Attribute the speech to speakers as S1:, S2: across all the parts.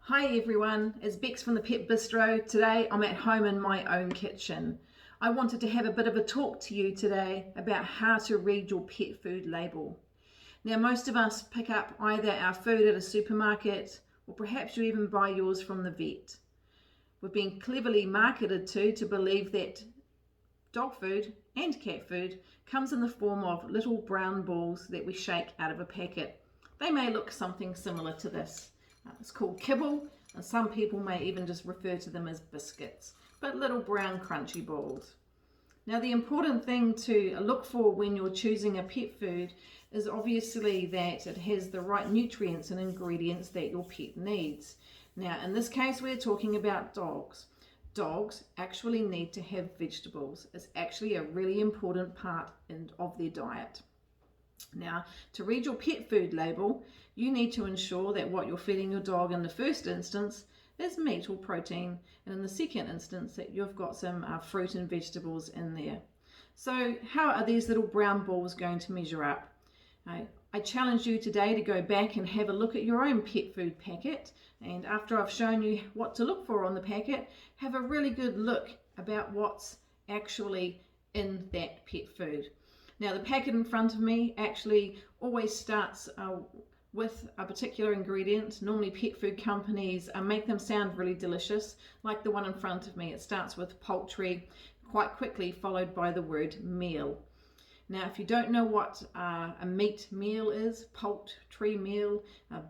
S1: Hi everyone, it's Bex from the Pet Bistro. Today I'm at home in my own kitchen. I wanted to have a bit of a talk to you today about how to read your pet food label. Now most of us pick up either our food at a supermarket or perhaps you even buy yours from the vet. We've been cleverly marketed to believe that dog food and cat food comes in the form of little brown balls that we shake out of a packet. They may look something similar to this. It's called kibble, and some people may even just refer to them as biscuits, but little brown crunchy balls. Now the important thing to look for when you're choosing a pet food is obviously that it has the right nutrients and ingredients that your pet needs. Now in this case we're talking about dogs. Dogs actually need to have vegetables. It's actually a really important part of their diet. Now, to read your pet food label, you need to ensure that what you're feeding your dog in the first instance is meat or protein, and in the second instance that you've got some fruit and vegetables in there. So how are these little brown balls going to measure up? I challenge you today to go back and have a look at your own pet food packet, and after I've shown you what to look for on the packet, have a really good look about what's actually in that pet food. Now the packet in front of me actually always starts with a particular ingredient. Normally pet food companies make them sound really delicious, like the one in front of me. It starts with poultry, quite quickly followed by the word meal. Now if you don't know what a meat meal is, poultry meal,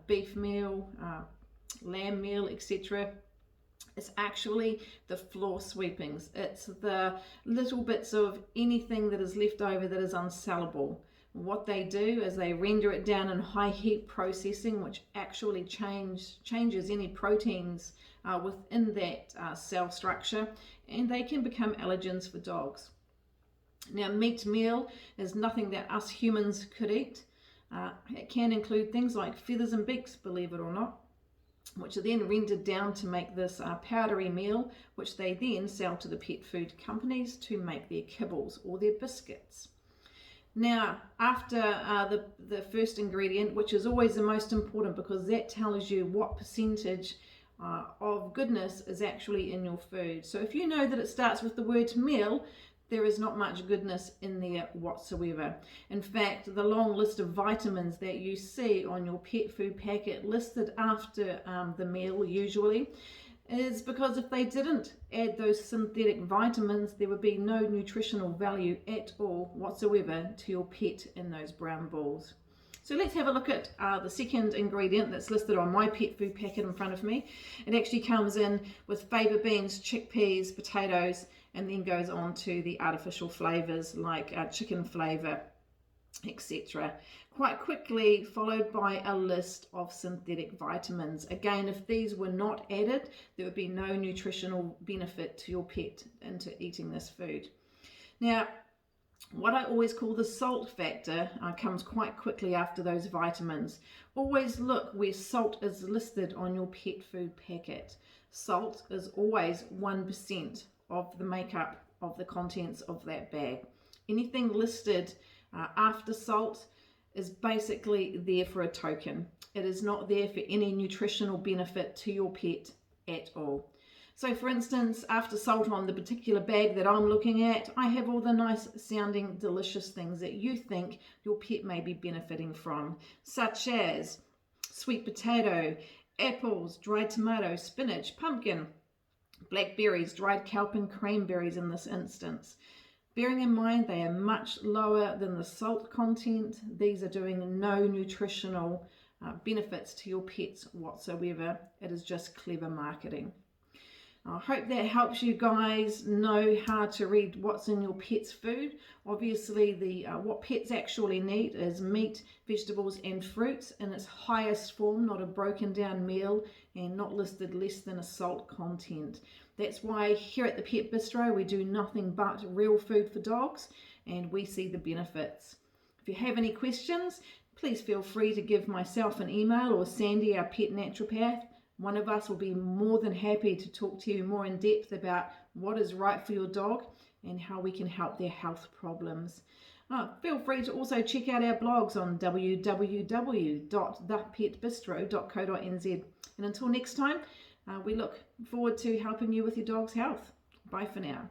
S1: beef meal, lamb meal, etc., it's actually the floor sweepings. It's the little bits of anything that is left over that is unsellable. What they do is they render it down in high heat processing, which actually changes any proteins within that cell structure, and they can become allergens for dogs. Now meat meal is nothing that us humans could eat. It can include things like feathers and beaks, believe it or not, which are then rendered down to make this powdery meal, which they then sell to the pet food companies to make their kibbles or their biscuits. Now, after the first ingredient, which is always the most important because that tells you what percentage of goodness is actually in your food. So if you know that it starts with the word meal, there is not much goodness in there whatsoever. In fact, the long list of vitamins that you see on your pet food packet listed after the meal usually is because if they didn't add those synthetic vitamins, there would be no nutritional value at all whatsoever to your pet in those brown balls. So let's have a look at the second ingredient that's listed on my pet food packet in front of me. It actually comes in with faba beans, chickpeas, potatoes, and then goes on to the artificial flavors like chicken flavor, etc. Quite quickly followed by a list of synthetic vitamins. Again, if these were not added, there would be no nutritional benefit to your pet into eating this food. Now, what I always call the salt factor comes quite quickly after those vitamins. Always look where salt is listed on your pet food packet. Salt is always 1% of the makeup of the contents of that bag. Anything listed after salt is basically there for a token. It is not there for any nutritional benefit to your pet at all. So for instance, after salt on the particular bag that I'm looking at, I have all the nice sounding delicious things that you think your pet may be benefiting from, such as sweet potato, apples, dried tomato, spinach, pumpkin, blackberries, dried kelp and cranberries in this instance. Bearing in mind they are much lower than the salt content, these are doing no nutritional benefits to your pets whatsoever. It is just clever marketing. I hope that helps you guys know how to read what's in your pet's food. Obviously, what pets actually need is meat, vegetables and fruits in its highest form, not a broken down meal and not listed less than a salt content. That's why here at the Pet Bistro we do nothing but real food for dogs and we see the benefits. If you have any questions, please feel free to give myself an email or Sandy, our pet naturopath. One of us will be more than happy to talk to you more in depth about what is right for your dog and how we can help their health problems. Feel free to also check out our blogs on www.thepetbistro.co.nz. And until next time, we look forward to helping you with your dog's health. Bye for now.